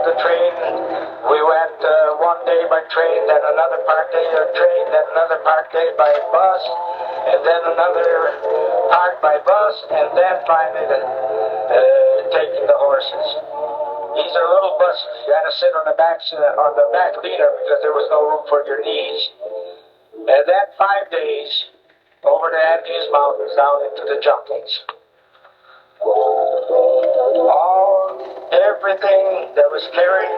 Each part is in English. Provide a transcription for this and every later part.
the train. We went one day by train, then another part day by train, then another part day by bus, and then another part by bus, and then finally taking the horses. These are little buses. You had to sit on the back leader because there was no room for your knees. And then 5 days over the Andes Mountains down into the jungles. Everything that was carried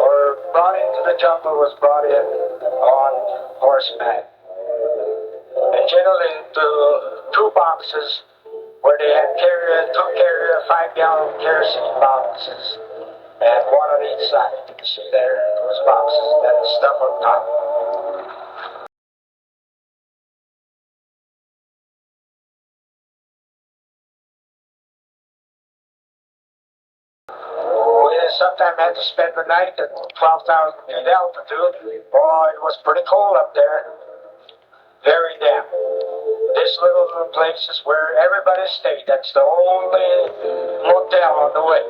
or brought into the jungle was brought in on horseback. And generally into 2 boxes where they had took carrier 5-gallon kerosene boxes. And one on each side. You can see there, those boxes, that stuff on top. Sometimes I had to spend the night at 12,000 feet altitude. Boy, it was pretty cold up there. Very damp. This little place is where everybody stayed. That's the only motel on the way.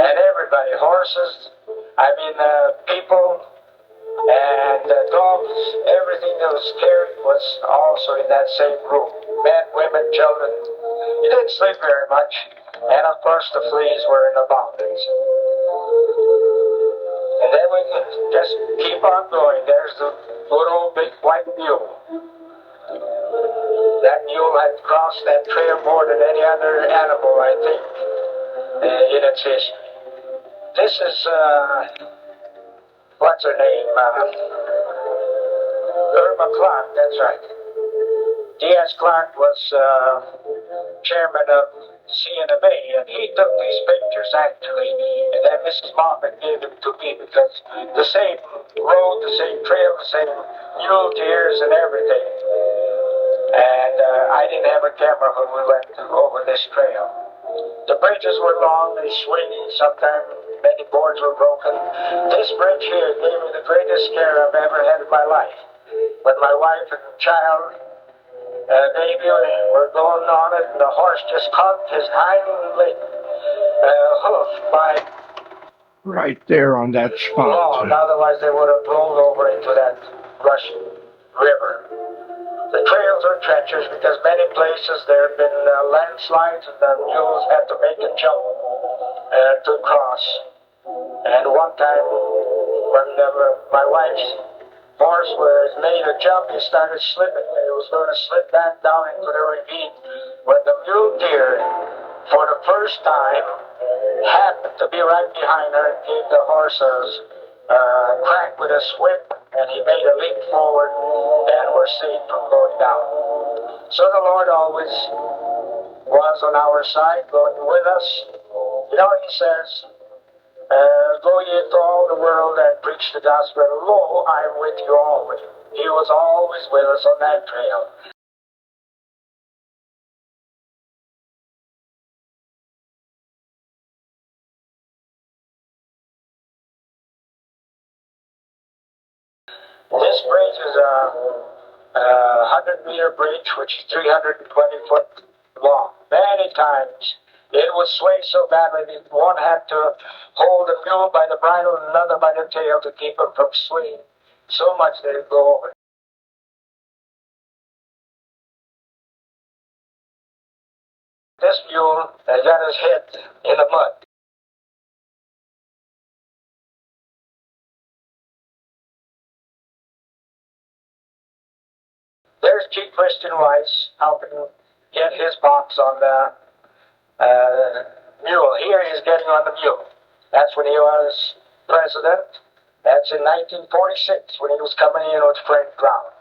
And everybody, horses, people, and dogs, everything that was carried was also in that same room. Men, women, children. You didn't sleep very much. And of course the fleas were in abundance. And then we could just keep on going. There's the good old big white mule. That mule had crossed that trail more than any other animal, I think, in its history. This is, what's her name? Irma Clark, that's right. D.S. Clark was chairman of CNMA, and he took these pictures actually, and then Mrs. Moffat gave them to me because the same road, the same trail, the same mule deers and everything. And I didn't have a camera when we went over this trail. The bridges were long, they swinging, sometimes many boards were broken. This bridge here gave me the greatest scare I've ever had in my life. When my wife and child baby were going on it, and the horse just caught his hind leg, hoof by right there on that spot. Otherwise they would have rolled over into that rushing river. The trails are treacherous because many places there have been landslides, and the mules had to make a jump to cross. And one time when my wife's horse made a jump, he started slipping. He was going to slip back down into the ravine when the mule deer, for the first time, happened to be right behind her and gave the horse a crack with his whip, and he made a leap forward and were saved from going down. So the Lord always was on our side, going with us. You know, he says, go ye into all the world and preach the gospel. Lo, I am with you always. He was always with us on that trail. This bridge is a 100-meter bridge, which is 320 foot long. Many times it would sway so badly that one had to hold the mule by the bridle and another by the tail to keep him from swinging. So much that it go over. This mule has got his head in the mud. There's Chief Christian Weiss helping get his box on the mule. Here he's getting on the mule. That's when he was president. That's in 1946 when he was coming in with Frank Brown.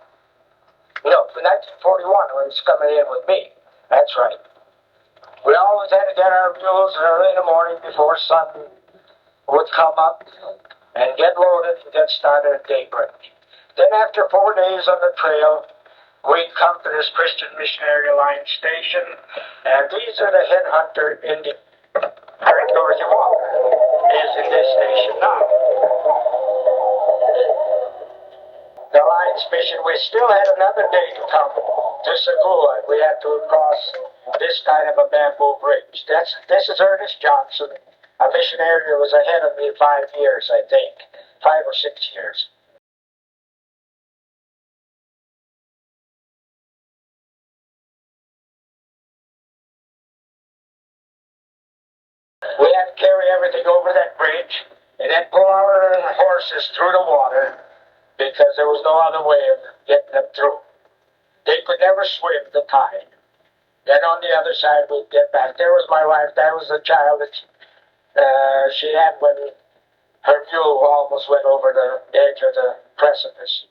No, 1941 when he was coming in with me. That's right. We always had to get our mules early in the morning before sun would come up and get loaded and get started at daybreak. Then after 4 days on the trail, we'd come to this Christian Missionary Alliance station, and these are the headhunter Indian. Dorothy Walker is in this station now. The Alliance mission, we still had another day to come to Sagua. We had to cross this kind of a bamboo bridge. This is Ernest Johnson. A missionary who was ahead of me 5 years, I think. 5 or 6 years. We had to carry everything over that bridge and then pull our horses through the water because there was no other way of getting them through. They could never swim the tide. Then on the other side we'd get back. There was my wife. That was the child that she had when her mule almost went over the edge of the precipice.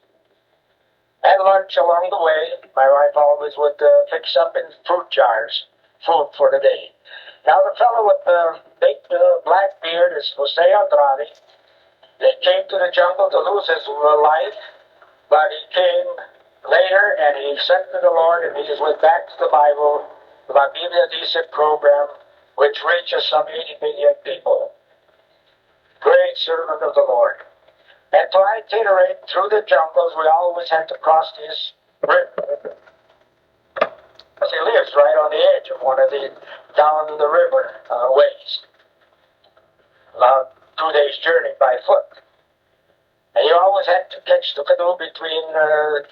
At lunch along the way, my wife always would fix up in fruit jars food for the day. Now the fellow with the big black beard is Jose Andrade. He came to the jungle to lose his life, but he came later and he sent to the Lord and he just went back to the Bible, the Biblia Dice program, which reaches some 80 million people. Great servant of the Lord. And to itinerate through the jungles, we always had to cross this river. Because he lives right on the edge of one of the down the river ways. About 2 days' journey by foot. And you always had to catch the canoe between the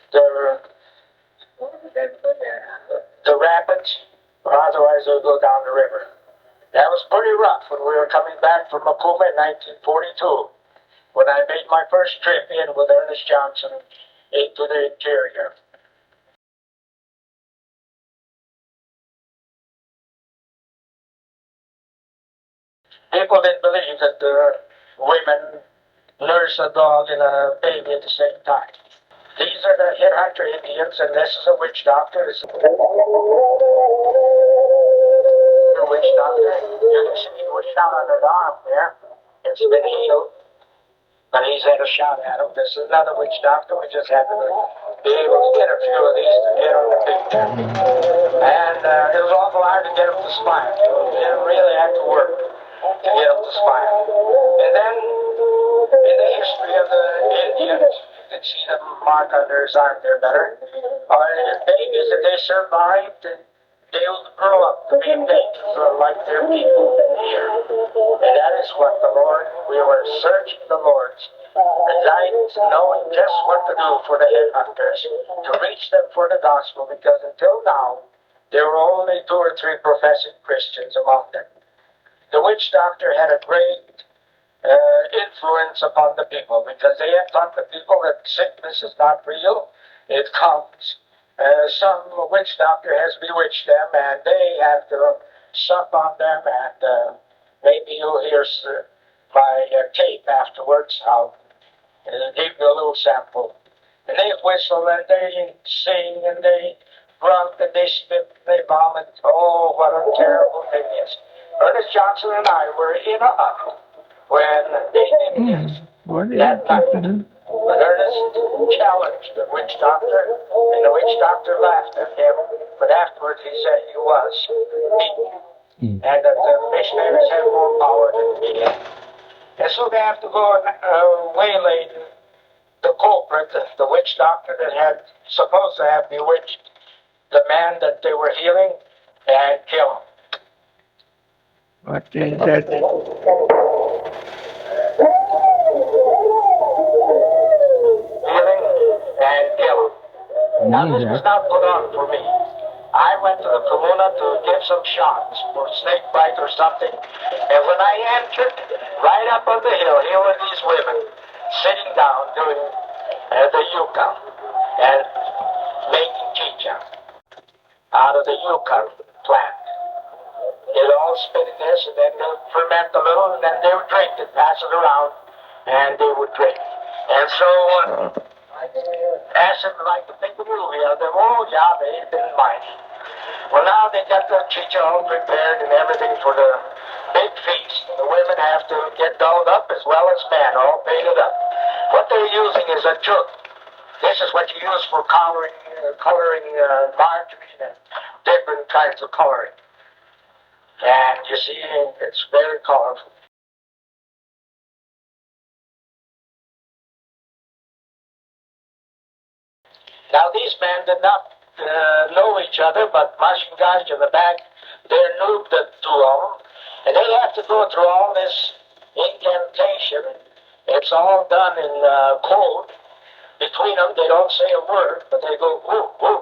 rapids, or otherwise it would go down the river. That was pretty rough when we were coming back from Macuma in 1942, when I made my first trip in with Ernest Johnson into the interior. People didn't believe that women nurse a dog and a baby at the same time. These are the Headhunter Indians, and this is a witch doctor. This is a witch doctor. You can see he was shot on the arm there. It's been healed, but he's had a shot at him. This is another witch doctor. We just happened to be able to get a few of these to get on the picture. And it was awful hard to get them to smile. You really had to work to get them to smile. And then, in the history of the Indians, you can see the mark on their arm there better. Babies, if they survived, they'll grow up to be big, sort of like their people here. And that is what the Lord, we were searching the Lord's guidance, knowing just what to do for the headhunters, to reach them for the gospel, because until now, there were only 2 or 3 professing Christians among them. The witch doctor had a great influence upon the people, because they had taught the people that sickness is not real, it comes. Some witch doctor has bewitched them, and they have to sup on them, and maybe you'll hear by tape afterwards. I'll give you a little sample. And they whistle, and they sing, and they grunt, and they spit, and they vomit. Oh, what a terrible thing it is. Ernest Johnson and I were in a hut when they did this that night. But Ernest challenged the witch doctor, and the witch doctor laughed at him, but afterwards he said he was beaten, and that the missionaries had more power than he had. And so they have to go and waylay the culprit, the witch doctor that had supposed to have bewitched the man that they were healing, and kill him. What is that? And kill him. Now this was not put on for me. I went to the Pomona to get some shots for snake bite or something, and when I entered, right up on the hill, here were these women sitting down doing the yucca and making chicha out of the yucca plant. They'd all spit in this, and then they'd ferment a little, and then they would drink it, pass it around, and they would drink. And so, acid like the big movie of them, oh yeah, they didn't mind. Well, now they got the chicha all prepared and everything for the big feast. The women have to get dolled up as well as men, all painted up. What they're using is a jug. This is what you use for coloring margarine and different kinds of coloring. And you see, it's very colorful. Now these men did not know each other, but Mashingash in the back they're new, the two of them, and they have to go through all this incantation. It's all done in code. Between them, they don't say a word, but they go, woo, woo,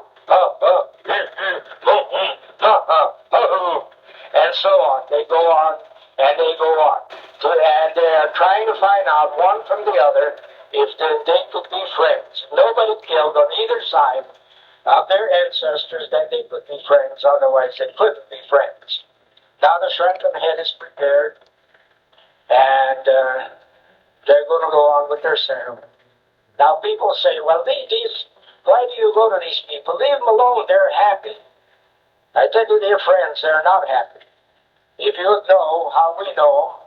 and so on. They go on, and they go on. And they're trying to find out one from the other if they could be friends. Nobody killed on either side of their ancestors that they could be friends, otherwise they couldn't be friends. Now the shrunken head is prepared, and they're going to go on with their ceremony. Now people say, well, why do you go to these people? Leave them alone, they're happy. I tell you, they're friends, they're not happy. If you know how we know,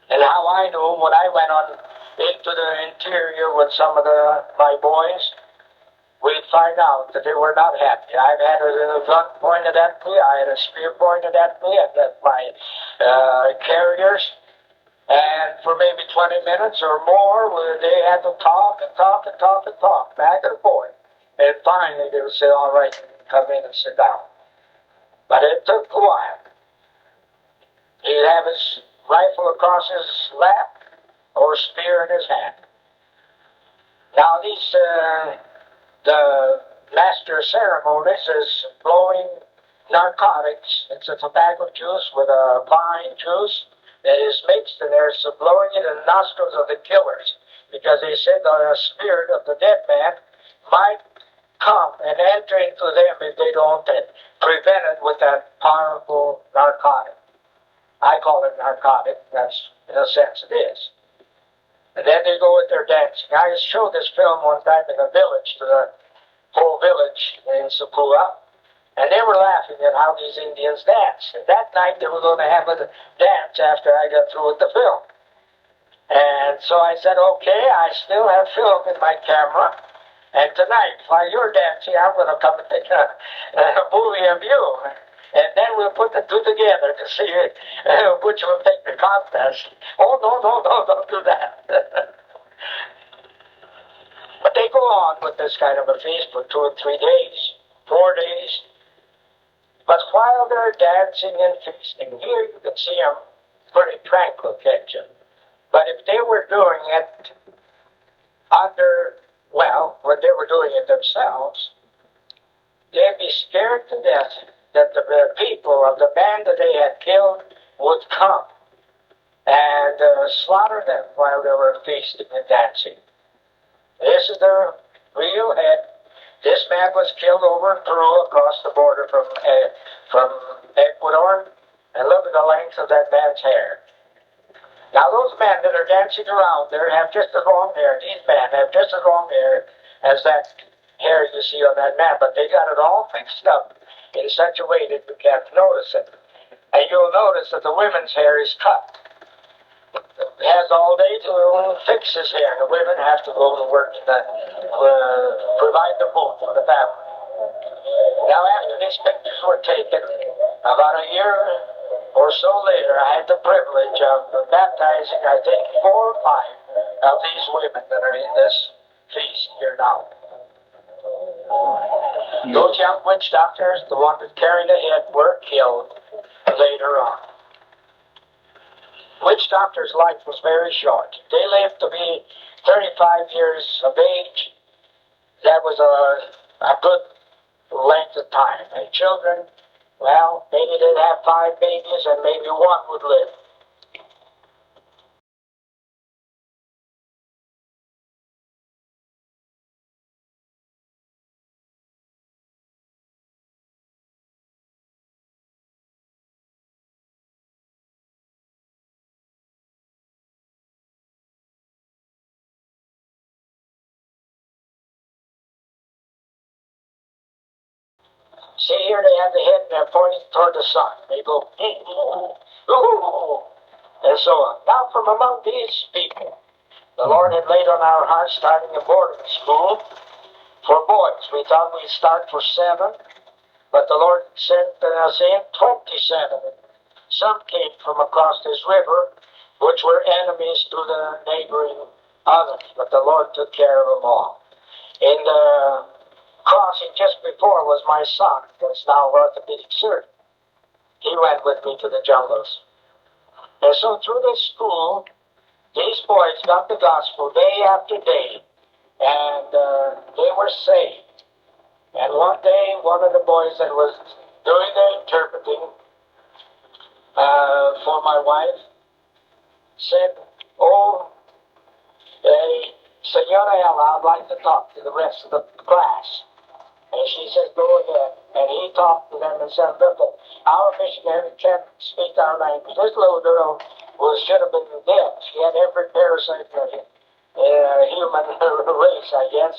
and how I knew when I went on into the interior with some of my boys, we'd find out that they were not happy. I've had a gun pointed at me, I had a spear pointed at me, and at my carriers. And for maybe 20 minutes or more, they had to talk and talk and talk and talk, back and forth. And finally they would say, all right, come in and sit down. But it took a while. He'd have his rifle across his lap or spear in his hand. Now the master of ceremonies is blowing narcotics. It's a tobacco juice with a pine juice that is mixed, and they're blowing it in the nostrils of the killers, because they said the spirit of the dead man might come and enter into them if they don't prevent it with that powerful narcotic. I call it narcotic, that's in a sense it is. And then they go with their dancing. I showed this film one time in a village, to the whole village in Sapua. And they were laughing at how these Indians danced. And that night they were going to have a dance after I got through with the film. And so I said, okay, I still have film in my camera. And tonight, while you're dancing, I'm going to come and take a movie of you. And then we'll put the two together to see which will take the contest. Oh, no, don't do that. But they go on with this kind of a feast for 2 or 3 days, 4 days. But while they're dancing and feasting, here you can see them pretty tranquil, can't you? But if they were doing it when they were doing it themselves, they'd be scared to death that the people of the band that they had killed would come and slaughter them while they were feasting and dancing. This is their real head. This man was killed over in Peru across the border from Ecuador, and look at the length of that man's hair. Now those men that are dancing around there have just as long hair. These men have just as long hair as that hair you see on that man, but they got it all fixed up in such a way that you can't notice it. And you'll notice that the women's hair is cut. He has all day to fix his hair. The women have to go to work to provide the food for the family. Now, after these pictures were taken, about a year or so later, I had the privilege of baptizing, I think, 4 or 5 of these women that are in this feast here now. Those young witch doctors, the ones that carried the head, were killed later on. Witch doctor's life was very short. They lived to be 35 years of age. That was a good length of time. And children, well, maybe they'd have 5 babies and maybe 1 would live. See, here they have the head and they're pointing toward the sun. They go, ooh, and so on. Now, from among these people, the Lord had laid on our hearts starting a boarding school for boys. We thought we'd start for 7, but the Lord sent us in 27. Some came from across this river, which were enemies to the neighboring others, but the Lord took care of them all. In the crossing just before was my son, that's now orthopedic surgeon. he went with me to the jungles. And so through this school, these boys got the gospel day after day, and they were saved. And one day, one of the boys that was doing the interpreting for my wife said, "Oh, Senora Ella, I'd like to talk to the rest of the class." And she said, "Go ahead." And he talked to them and said, "Look, our missionary can't speak our language. This little girl should have been dead. She had every parasite in the human race, I guess."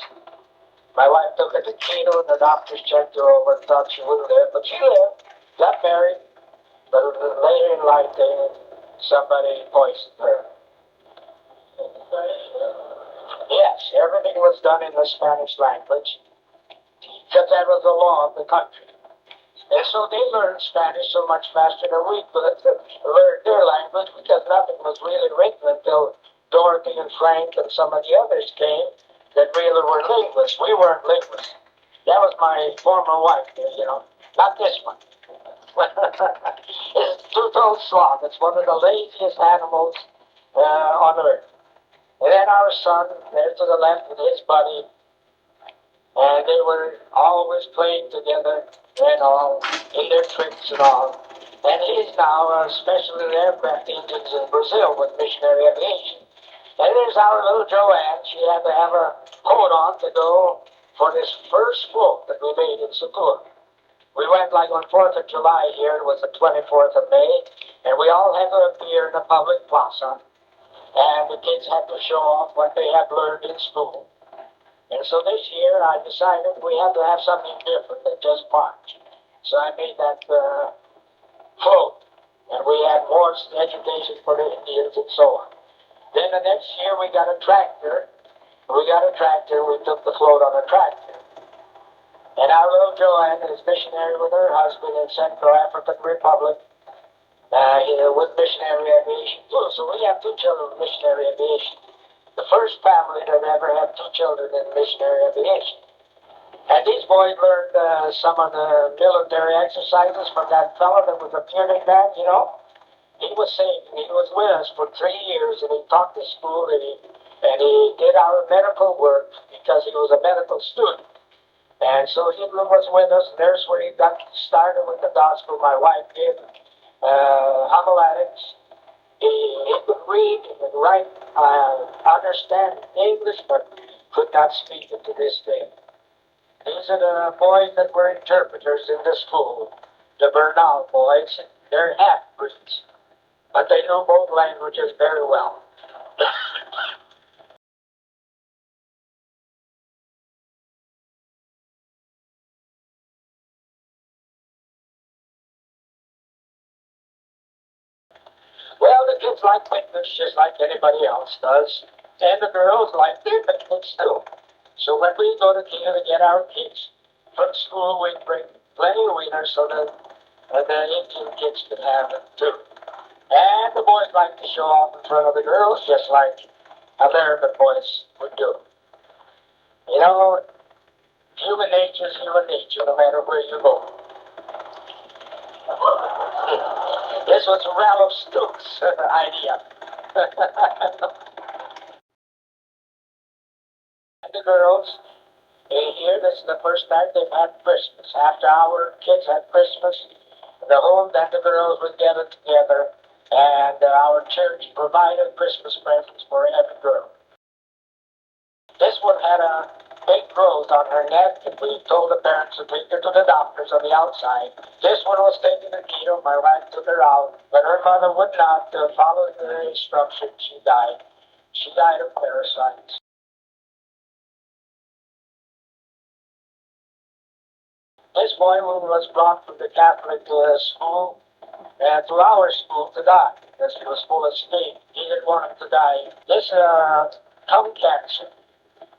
My wife took her to Keto, and the doctors checked her over and thought she wouldn't live. But she lived, got married, but later in life, somebody poisoned her. Yes, everything was done in the Spanish language, because that was the law of the country. And so they learned Spanish so much faster than we could learn their language, because nothing was really written until Dorothy and Frank and some of the others came that really were linguists. We weren't linguists. That was my former wife, not this one. It's a two-toed sloth. It's one of the laziest animals on earth. And then our son, there to the left with his buddy, and they were always playing together and all, in their tricks and all. And he's now special in aircraft engines in Brazil with missionary aviation. And there's our little Joanne. She had to have a coat on to go for this first float that we made in Secur. We went like on 4th of July here. It was the 24th of May. And we all had to appear in the public plaza. And the kids had to show off what they had learned in school. And so this year I decided we had to have something different than just march. So I made that float. And we had more education for the Indians and so on. Then the next year we got a tractor. We took the float on a tractor. And our little Joanne is missionary with her husband in Central African Republic. With missionary aviation too. So we have two children with missionary aviation. The first family that ever had two children in missionary aviation. And these boys learned some of the military exercises from that fellow that was a punic man, He was saved, and he was with us for 3 years, and he taught the school, and he did our medical work because he was a medical student. And so he was with us, and there's where he got started with the gospel. My wife gave homiletics. He could read and write, understand English, but could not speak it to this day. These are the boys that were interpreters in the school, the Bernal boys. They're half-breeds, but they know both languages very well. Well, the kids like picnics just like anybody else does, and the girls like their picnics too. So when we go to Kenya to get our kids from school, we bring plenty of wieners so that the Indian kids can have it too. And the boys like to show off in front of the girls, just like American boys would do. Human nature is human nature, no matter where you go. This was Ralph Stooks' idea. And the girls, here, this is the first night they've had Christmas. After our kids had Christmas, the girls would gather together, and our church provided Christmas presents for every girl. This one had a big growth on her neck, and we told the parents to take her to the doctors on the outside. This one was taken to keto. My wife took her out, but her mother would not follow the instructions. She died. She died of parasites. This boy was brought from the Catholic school to our school to die because he was full of steam. He didn't want him to die. This tongue cancer.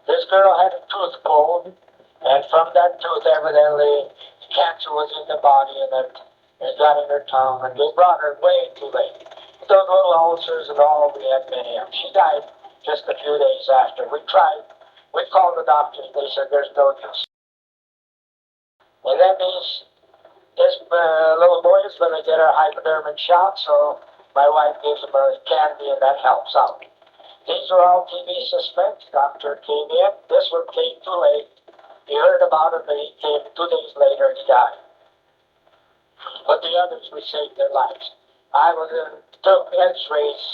This girl had a tooth pulled, and from that tooth, evidently, cancer was in the body, and it got in her tongue, and they brought her way too late. Those little ulcers and all, we had many of them. She died just a few days after. We tried. We called the doctors. They said there's no use. And that means This little boy is going to get a hypodermic shot, so my wife gives him a candy, and that helps out. These are all TB suspects. Doctor came in. This one came too late. He heard about it, and he came 2 days later, and he died. But the others, we saved their lives. I was in two X-rays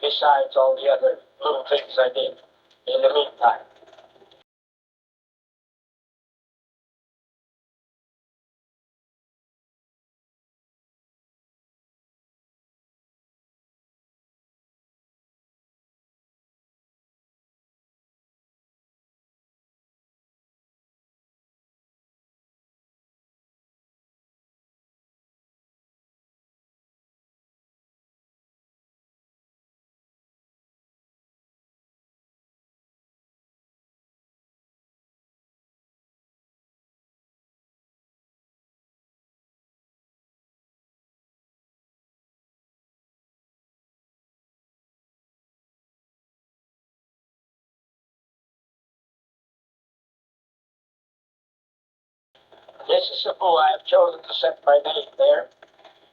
besides all the other little things I did in the meantime. This is the fool I have chosen to set my name there.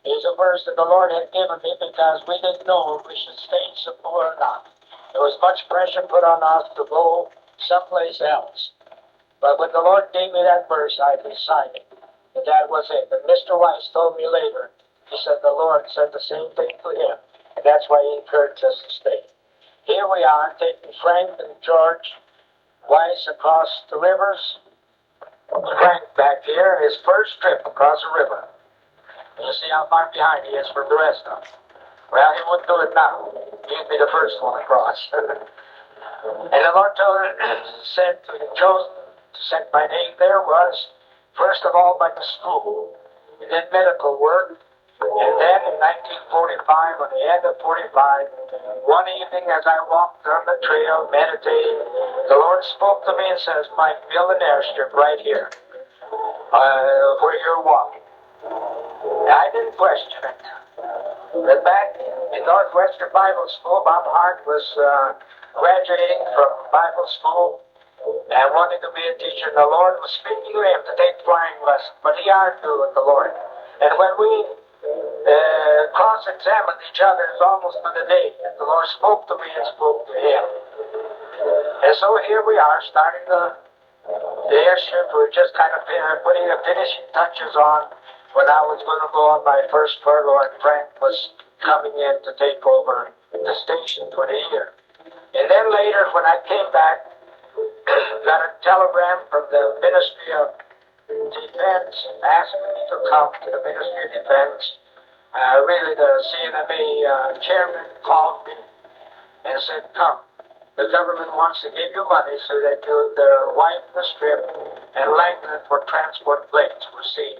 It is a verse that the Lord had given me because we didn't know if we should stay in Cebu or not. There was much pressure put on us to go someplace else. But when the Lord gave me that verse, I decided that that was it. And Mr. Weiss told me later, he said the Lord said the same thing to him. And that's why he encouraged us to stay. Here we are, taking Frank and George Weiss across the rivers. Frank back here, his first trip across a river. You see how far behind he is from the rest of them. Well, he wouldn't do it now. He'd be the first one across. And the Lord said to him, chosen to set my name there was, first of all, by the school. He did medical work. And then in 1945, on the end of 45, one evening as I walked on the trail meditating, the Lord spoke to me and says, Mike, build an airstrip right here, where you're walking. I didn't question it. But back in Northwestern Bible School, Bob Hart was graduating from Bible school and wanted to be a teacher. The Lord was speaking to him to take flying lessons, but he argued with the Lord. And when we cross-examined each other, it was almost to the day, and the Lord spoke to me and spoke to him. And so here we are, starting the airship. We're just kind of putting the finishing touches on when I was going to go on my first furlough, and Frank was coming in to take over the station for the year. And then later, when I came back, got a telegram from the Ministry of Defense asking me to come to the Ministry of Defense. Really, the CNMA chairman called me and said, come. The government wants to give you money so that you would wipe the strip and lengthen it for transport planes for sea.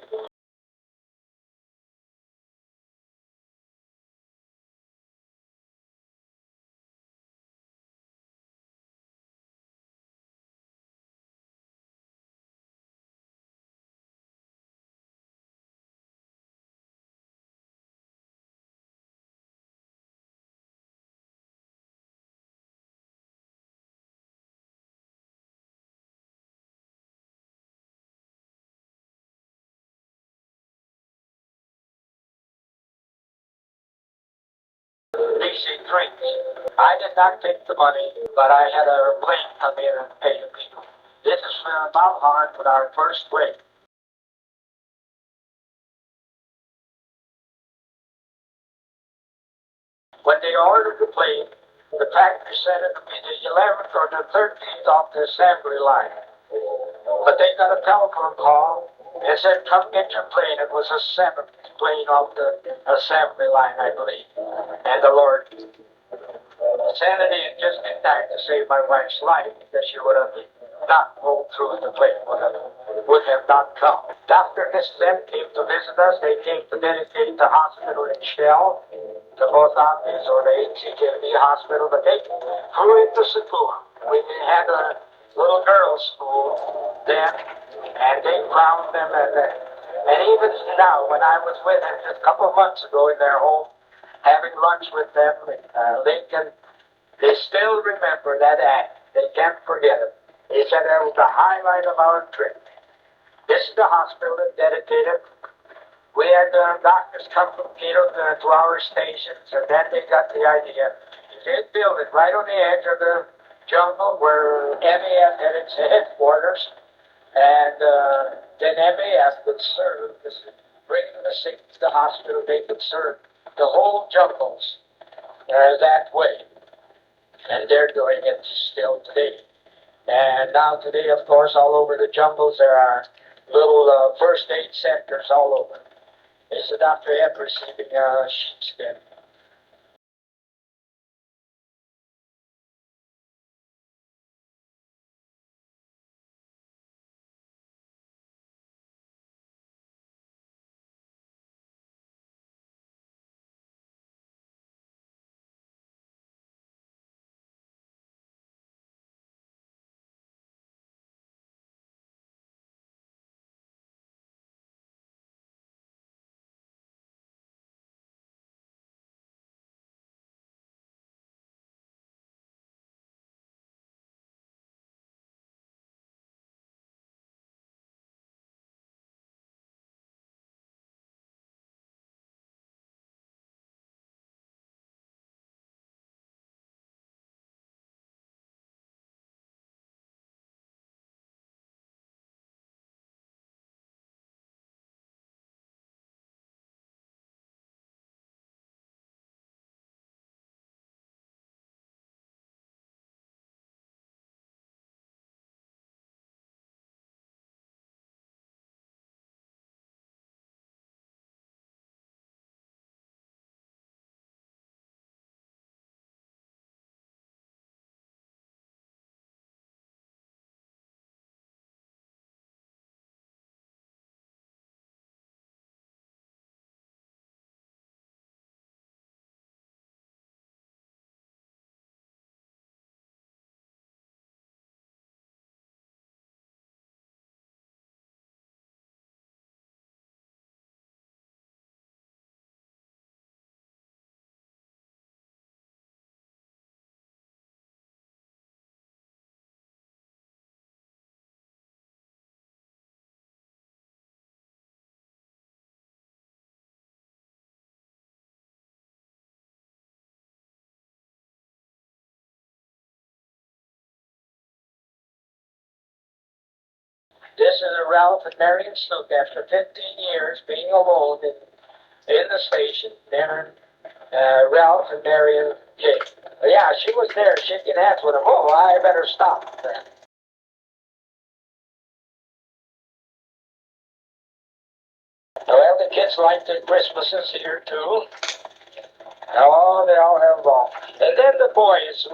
DC drinks. I did not take the money, but I had a plane come in and pay the people. This is about hard with our first wave. When they ordered the plane, the factory said it would be the 11th or the 13th off the assembly line. But they got a telephone call and said, come get your plane. It was the 7th plane off the assembly line, I believe. And the Lord sanity and just in time to save my wife's life because she would have not rolled through the plane, would have not come. Dr. and Mrs. M came to visit us. They came to dedicate the hospital in Shell to both office or the HCJV hospital, but they flew into Cebu. We had a little girls' school then, and they crowned them and even now, when I was with them just a couple of months ago in their home, having lunch with them in Lincoln, they still remember that act. They can't forget it. He said that was the highlight of our trip. This is the hospital that dedicated We had doctors come from Keto to our stations, and then they got the idea. They built it right on the edge of the jungle where MAF had its headquarters, and then MAF could serve, bringing the sick to the hospital, they could serve the whole jungles that way. And they're doing it still today. And now today, of course, all over the jungles, there are little first aid centers all over. Is the doctor ever receiving sheepskin? This is a Ralph and Marion Snook after 15 years being alone in the station. Then Ralph and Marion came. Yeah, she was there shaking hands with him. Oh, I better stop then. Well, the kids like their Christmases here too. Oh, they all have ball. And then the boys,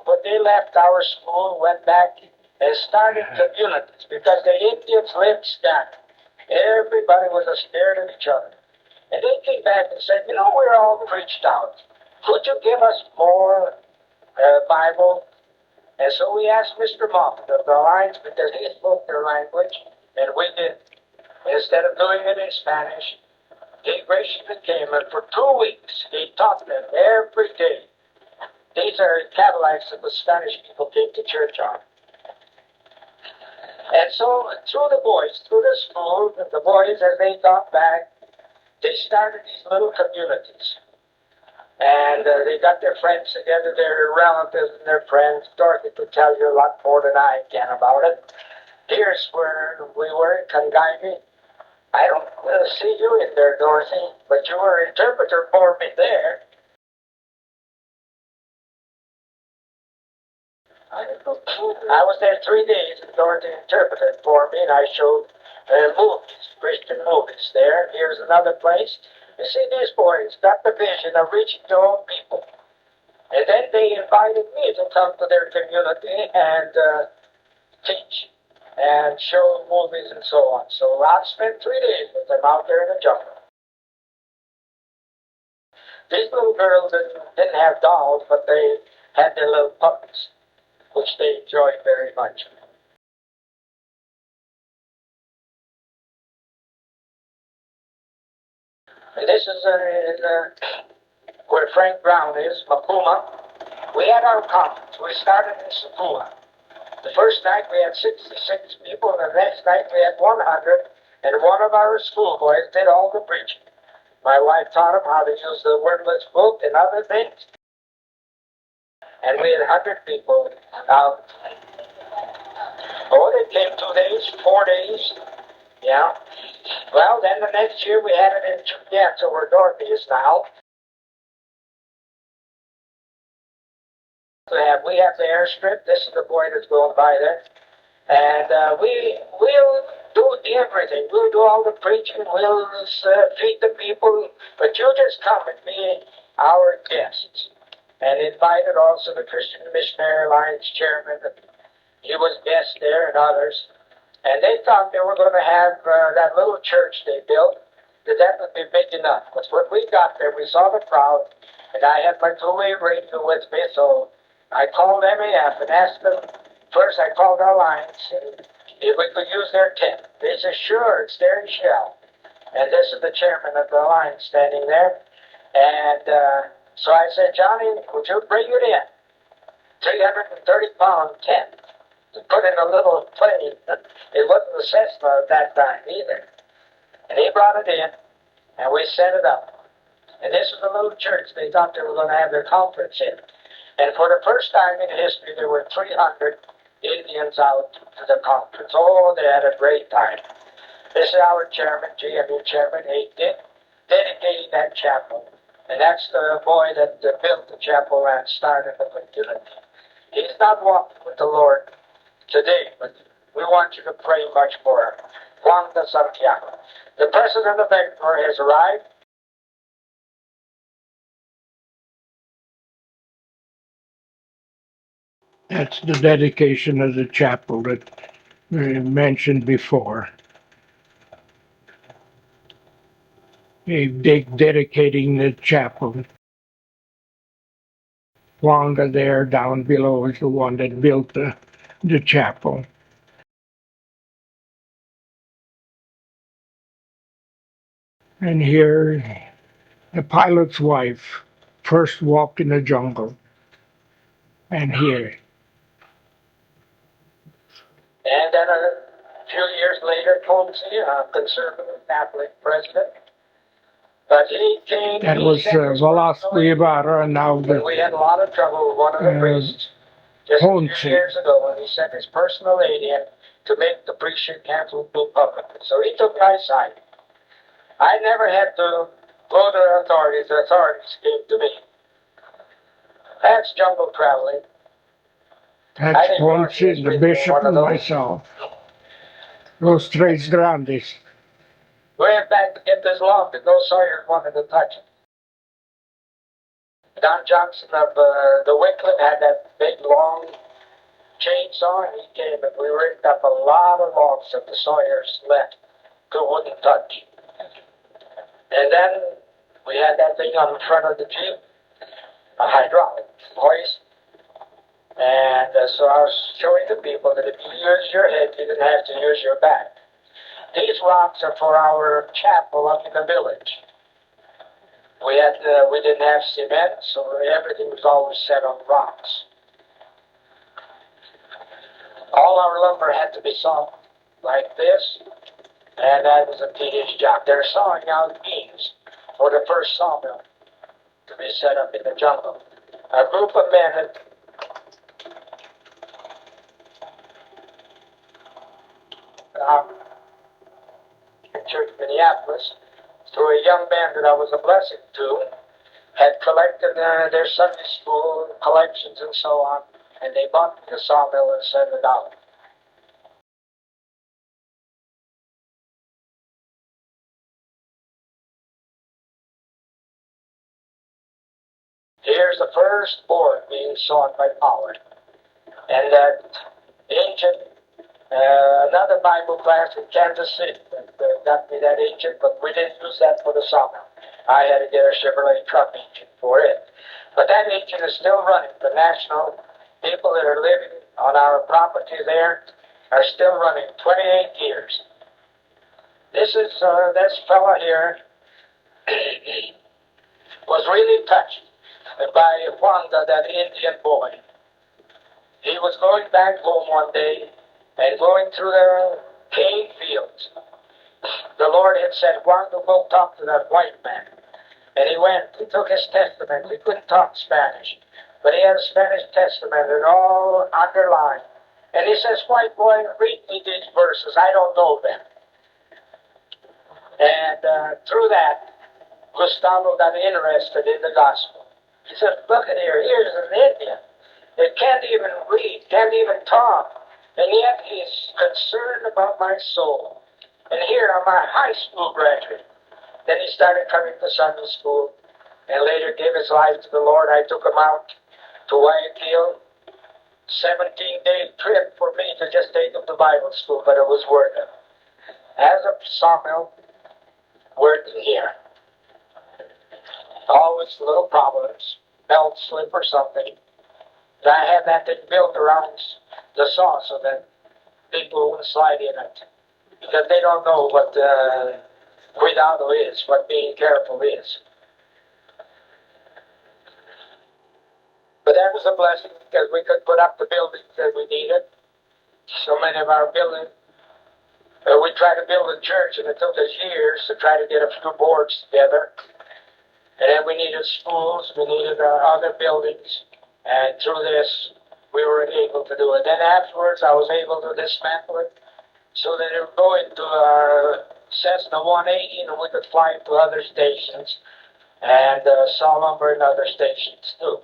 when they left our school, went back and started communities because the Indians lived scattered. Everybody was scared of each other. And they came back and said, you know, we're all preached out. Could you give us more Bible? And so we asked Mr. Moffat of the Alliance because he spoke their language, and we did. Instead of doing it in Spanish, he graciously came, and for 2 weeks he taught them every day. These are Cadillacs that the Spanish people came to church on. And so through the boys, through the school, the boys, as they got back, they started these little communities. And they got their friends together, their relatives and their friends. Dorothy could tell you a lot more than I can about it. Here's where we were in Kangaimi. I don't see you in there, Dorothy, but you were interpreter for me there. I was there 3 days, and Dorothy interpreted for me, and I showed movies, Christian movies there. Here's another place. You see, these boys got the vision of reaching to all people. And then they invited me to come to their community and teach and show movies and so on. So I spent 3 days with them out there in the jungle. These little girls didn't have dolls, but they had their little puppets, which they enjoyed very much. And this is where Frank Brown is, Mapuma. We had our conference. We started in Sapua. The first night we had 66 people, and the next night we had 100, And one of our schoolboys did all the preaching. My wife taught him how to use the wordless book and other things. And we had 100 people out. Oh, they came 2 days, 4 days. Yeah. Well, then the next year we had it in Cheyenne, so where Dorothy is now. We have the airstrip. This is the boy that's going by there. And we'll do everything. We'll do all the preaching. We'll feed the people. But you just come and be our guests. And invited also the Christian Missionary Alliance chairman. He was guest there and others. And they thought they were going to have that little church they built, that would be big enough. But when we got there, we saw the crowd, and I had my two-way radio with me, so I called MEF and asked them. First, I called our Alliance if we could use their tent. They said, sure, it's there in Shell. And this is the chairman of the Alliance standing there. And so I said, Johnny, would you bring it in? 330-pound tent to put in a little plane. It wasn't a Cessna at that time either. And he brought it in, and we set it up. And this was a little church they thought they were going to have their conference in. And for the first time in history, there were 300 Indians out to the conference. Oh, they had a great time. This is our chairman, GMU chairman, he dedicating that chapel. And that's the boy that built the chapel and started the facility. He's not walking with the Lord today, but we want you to pray much more. Juan de Santiago. The president of Ecuador has arrived. That's the dedication of the chapel that we mentioned before. Dedicating the chapel. Wanga there down below is the one that built the chapel. And here, the pilot's wife first walked in the jungle. And here. And then a few years later, Ponce, a conservative Catholic president. But he came. That was Velasco Ibarra, and now we had a lot of trouble with one of the priests just a few years ago when he sent his personal aid in to make the priesthood cancel public. So he took my side. I never had to go to the authorities. The authorities came to me. That's jungle traveling. That's Ponce, the bishop, and myself. Los Tres Grandes. We went back to get this log that no Sawyer wanted to touch it. Don Johnson of the Wycliffe had that big long chainsaw, and he came and we ripped up a lot of logs that the Sawyers left who wouldn't touch. And then we had that thing on the front of the Jeep, a hydraulic hoist. And so I was showing the people that if you use your head, you didn't have to use your back. These rocks are for our chapel up in the village. We didn't have cement, so everything was always set on rocks. All our lumber had to be sawn like this, and that was a tedious job. They're sawing out beams for the first sawmill to be set up in the jungle. A group of men had in Church Minneapolis, through a young man that I was a blessing to, had collected their Sunday school collections and so on, and they bought me the sawmill and sent it out. Here's the first board being sawn by power, and that ancient another Bible class in Kansas City that got me that engine, but we didn't use that for the sawmill. I had to get a Chevrolet truck engine for it. But that engine is still running. The national people that are living on our property there are still running 28 years. This fella here was really touched by Wanda, that Indian boy. He was going back home one day and going through the cane fields. The Lord had said, why don't you go talk to that white man? And he went, he took his testament. He couldn't talk Spanish, but he had a Spanish testament and all underlined. And he says, white boy, read me these verses. I don't know them. And through that, Gustavo got interested in the gospel. He said, look at here, here's an Indian. It can't even read, can't even talk. And yet he's concerned about my soul. And here I'm a high school graduate. Then he started coming to Sunday school and later gave his life to the Lord. I took him out to Guayaquil. 17-day trip for me to just take him to Bible school, but it was worth it. As a sawmill, working here. Always little problems, belt slip or something. I had that thing built around the saw so that people wouldn't slide in it. Because they don't know what cuidado is, what being careful is. But that was a blessing because we could put up the buildings that we needed. So many of our buildings, we tried to build a church and it took us years to try to get a few boards together. And then we needed schools, we needed other buildings. And through this, we were able to do it. Then afterwards, I was able to dismantle it so that it would go into Cessna 180 and we could fly it to other stations and saw lumber in other stations too.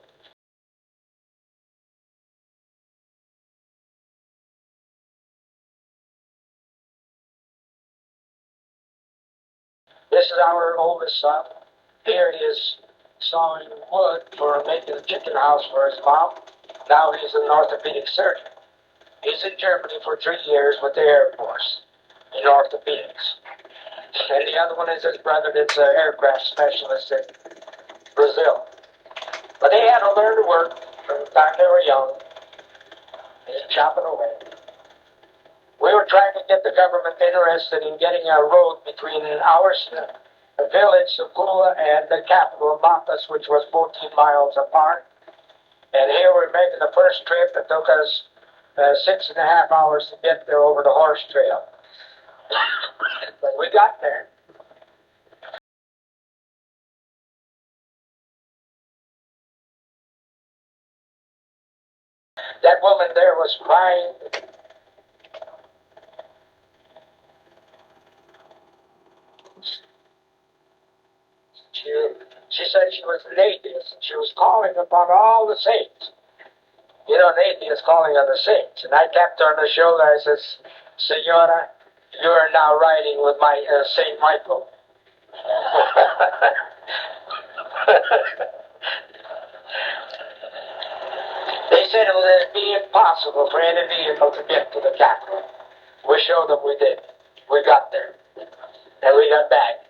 This is our oldest son. Here he is sawing wood for making a chicken house for his mom. Now he's an orthopedic surgeon. He's in Germany for 3 years with the Air Force in orthopedics. And the other one is his brother that's an aircraft specialist in Brazil. But they had to learn to work from the time they were young. He's chopping away. We were trying to get the government interested in getting a road between our village, Sukula, and the capital, Matas, which was 14 miles apart. And here we're making the first trip. It took us 6.5 hours to get there over the horse trail. But we got there. That woman there was crying. She said she was an atheist. She was calling upon all the saints. You know, an atheist calling on the saints. And I tapped her on the shoulder. I says, Senora, you are now riding with my Saint Michael. They said it would be impossible for any vehicle to get to the capital. We showed them we did. We got there. And we got back.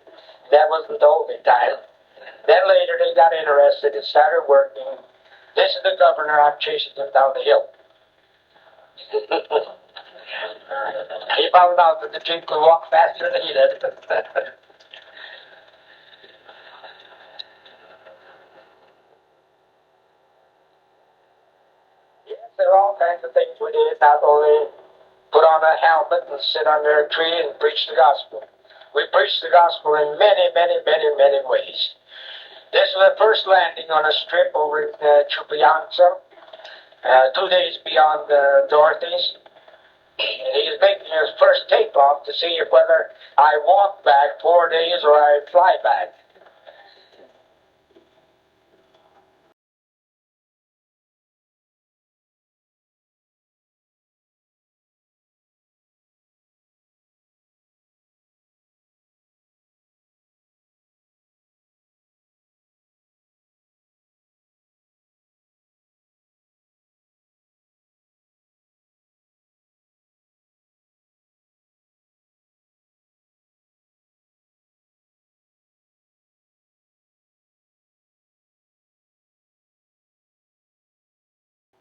That wasn't the only time. Then later they got interested and started working. This is the governor. I'm chasing him down the hill. He found out that the Jeep could walk faster than he did. Yes, there are all kinds of things we did. Not only put on a helmet and sit under a tree and preach the gospel. We preached the gospel in many, many, many, many ways. This was the first landing on a strip over in Chupianza, 2 days beyond Dorothy's. And he's making his first takeoff to see if whether I walk back 4 days or I fly back.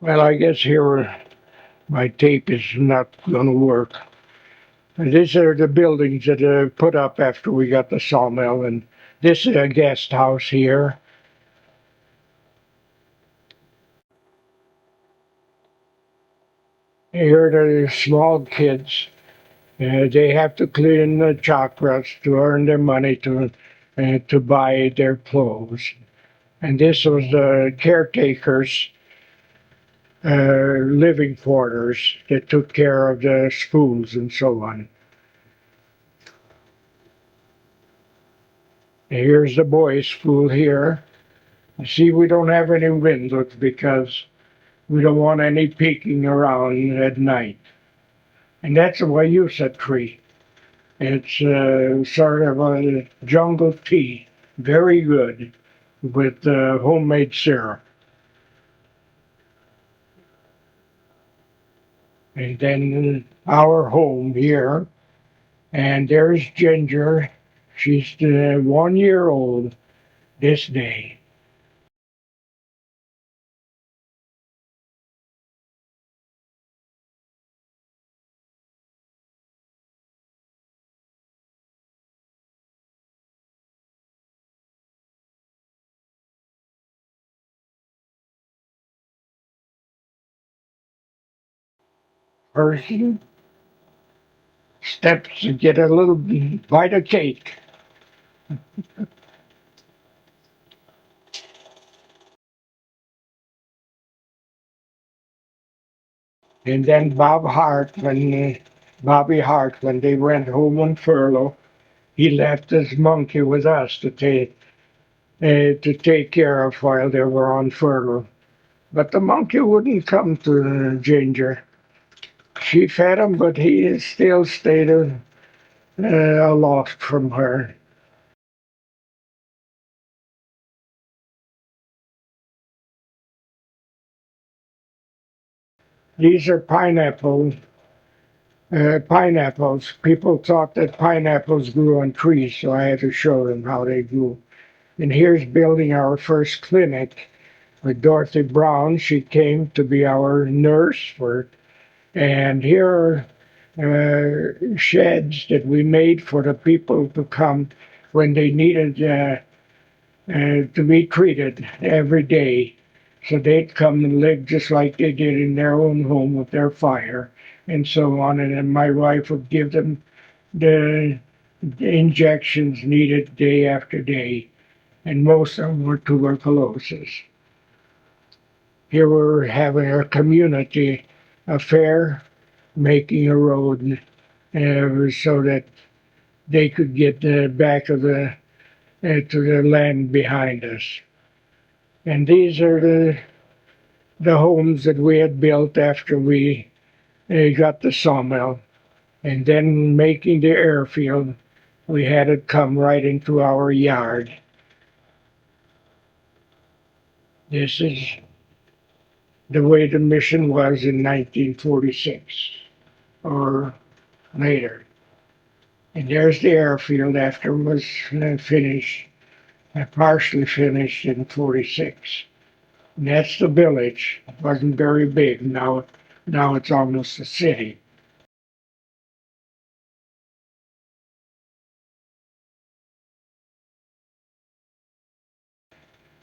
Well, I guess here my tape is not going to work. And these are the buildings that are put up after we got the sawmill, and this is a guest house here. Here are the small kids They have to clean the chakras to earn their money to buy their clothes. And this was the caretakers' living quarters that took care of the schools and so on. And here's the boys' school here. You see, we don't have any windows because we don't want any peeking around at night. And that's a Wayusa tree. It's sort of a jungle tea, very good with homemade syrup. And then our home here, and there's Ginger. She's 1 year old this day. First steps to get a little bite of cake. And then Bobby Hart, when they went home on furlough, he left his monkey with us to take care of while they were on furlough. But the monkey wouldn't come to Ginger. She fed him, but he still stayed aloft from her. These are pineapples. People thought that pineapples grew on trees, so I had to show them how they grew. And here's building our first clinic with Dorothy Brown. She came to be our nurse and here are sheds that we made for the people to come when they needed to be treated every day. So they'd come and live just like they did in their own home with their fire and so on. And then my wife would give them the injections needed day after day. And most of them were tuberculosis. Here we're having a community affair, making a road so that they could get back of to the land behind us. And these are the homes that we had built after we got the sawmill. And then making the airfield, we had it come right into our yard. This is the way the mission was in 1946 or later. And there's the airfield after it was finished, partially finished in 46. And that's the village. It wasn't very big. Now it's almost a city.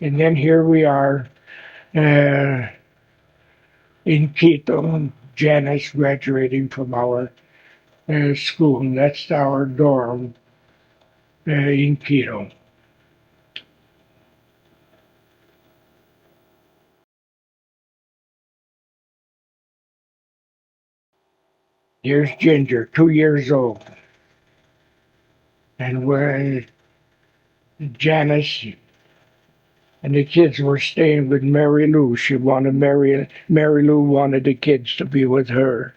And then here we are uh, in Quito, Janice graduating from our school. And that's our dorm in Quito. Here's Ginger, 2 years old. And we're Janice and the kids were staying with Mary Lou. Mary Lou wanted the kids to be with her.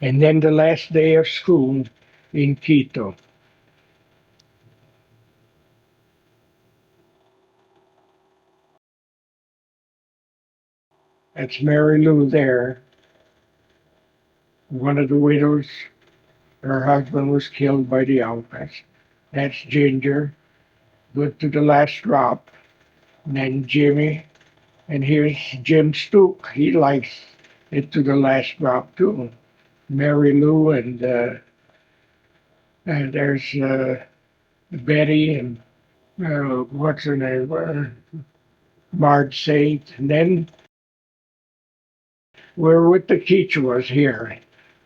And then the last day of school in Quito. That's Mary Lou there. One of the widows, her husband was killed by the Alpes. That's Ginger, good to the last drop. And then Jimmy, and here's Jim Stook. He likes it to the last drop too. Mary Lou and there's Betty and what's her name, Marge Saint. And then we're with the Quichuas here.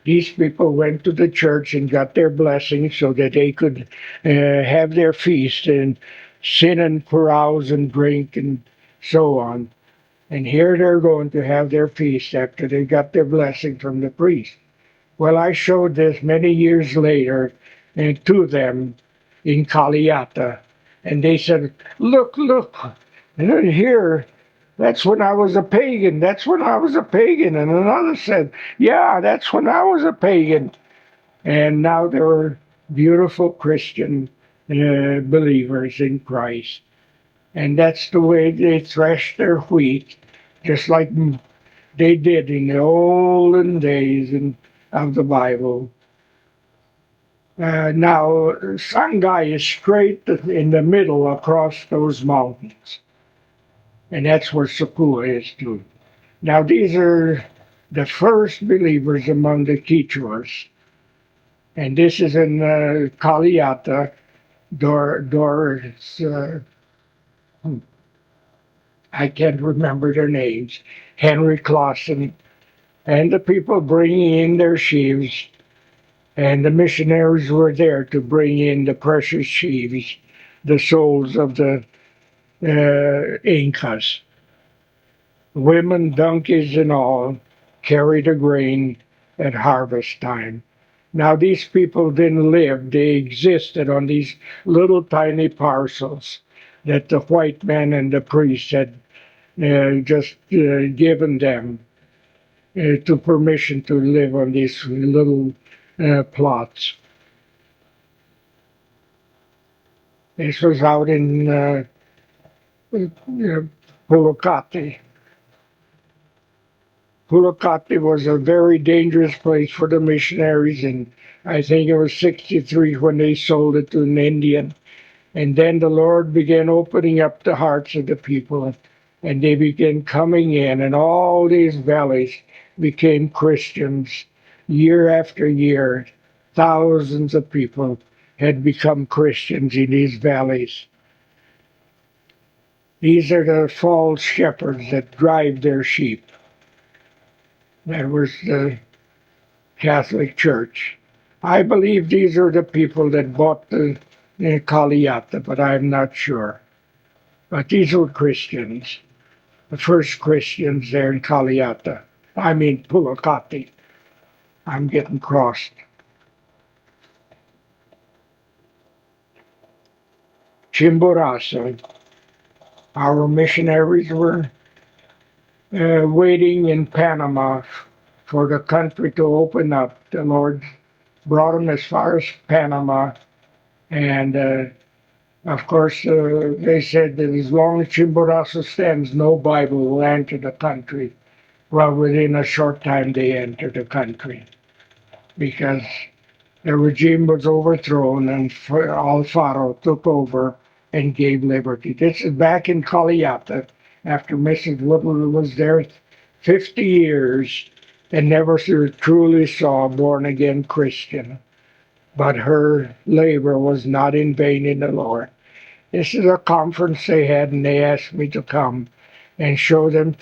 These people went to the church and got their blessing so that they could have their feast and sit and carouse and drink and so on. And here they're going to have their feast after they got their blessing from the priest. Well, I showed this many years later to them in Kaliata, and they said, "Look, look, here, that's when I was a pagan. That's when I was a pagan." And another said, "Yeah, that's when I was a pagan." And now they're beautiful Christian believers in Christ. And that's the way they thresh their wheat, just like they did in the olden days of the Bible. Now, Shanghai is straight in the middle across those mountains, and that's where Sapua is too. Now, these are the first believers among the Quichuas, and this is in Kaliata, Doris, I can't remember their names, Henry Clausen, and the people bringing in their sheaves, and the missionaries were there to bring in the precious sheaves, the souls of the Incas. Women, donkeys, and all carried the grain at harvest time. Now, these people didn't live, they existed on these little tiny parcels that the white man and the priest had just given them to permission to live on these little plots. This was out in Pulocati. Pulocati was a very dangerous place for the missionaries, and I think it was 63 when they sold it to an Indian. And then the Lord began opening up the hearts of the people, and they began coming in, and all these valleys became Christians year after year. Thousands of people had become Christians in these valleys. These are the false shepherds that drive their sheep. That was the Catholic Church. I believe these are the people that bought the Kaliata, but I'm not sure. But these were Christians, the first Christians there in Kaliata. I mean Pulocati. I'm getting crossed. Chimborazo. Our missionaries were waiting in Panama for the country to open up. The Lord brought them as far as Panama, and of course, they said that as long as Chimborazo stands, no Bible will enter the country. Well, within a short time, they entered the country because the regime was overthrown and Alfaro took over and gave liberty. This is back in Caliata after Mrs. Little was there 50 years and never truly saw a born again Christian. But her labor was not in vain in the Lord. This is a conference they had, and they asked me to come and show them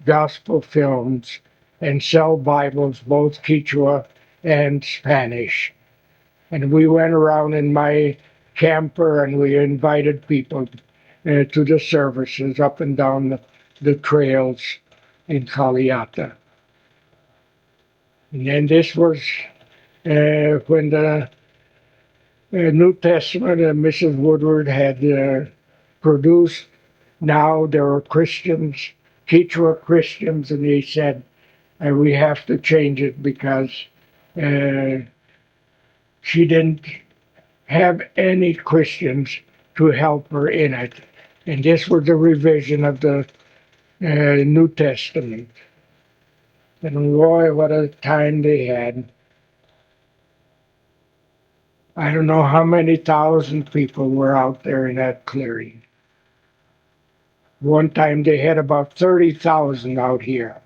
gospel films, and sell Bibles, both Quechua and Spanish. And we went around in my camper and we invited people to the services up and down the trails in Caliata. And then this was when the New Testament Mrs. Woodward had produced. Now there are Christians, Quechua Christians, and they said we have to change it because uh, she didn't have any Christians to help her in it. And this was a revision of the New Testament. And boy, what a time they had. I don't know how many thousand people were out there in that clearing. One time they had about 30,000 out here.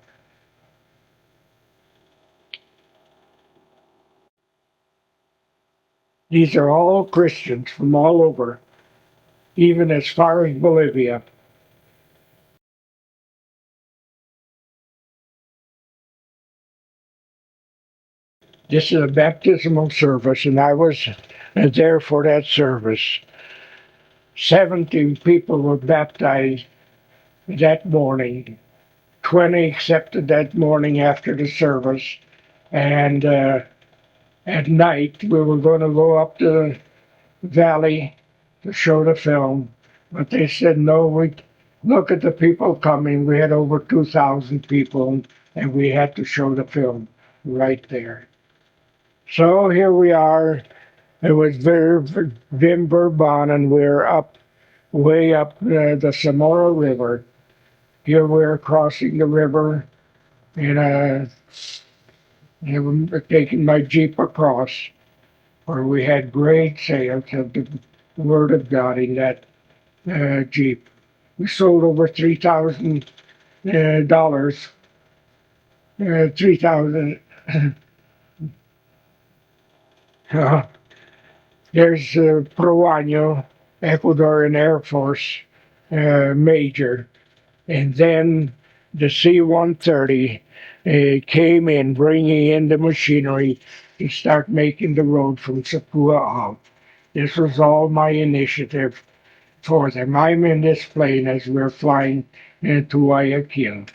These are all Christians from all over, even as far as Bolivia. This is a baptismal service, and I was there for that service. 70 people were baptized that morning. 20 accepted that morning after the service, and at night we were going to go up to the valley to show the film, but they said no. We look at the people coming. We had over 2,000 people, and we had to show the film right there. So here we are. It was Vim Bourbon, and we're up way up the Samora River. Here we're crossing the river, and I'm taking my Jeep across, where we had great sales of the Word of God in that Jeep. We sold over $3,000. 3,000. There's Proaño, Ecuadorian Air Force Major, and then the C-130 came in, bringing in the machinery to start making the road from Sapua out. This was all my initiative for them. I'm in this plane as we're flying to Guayaquil.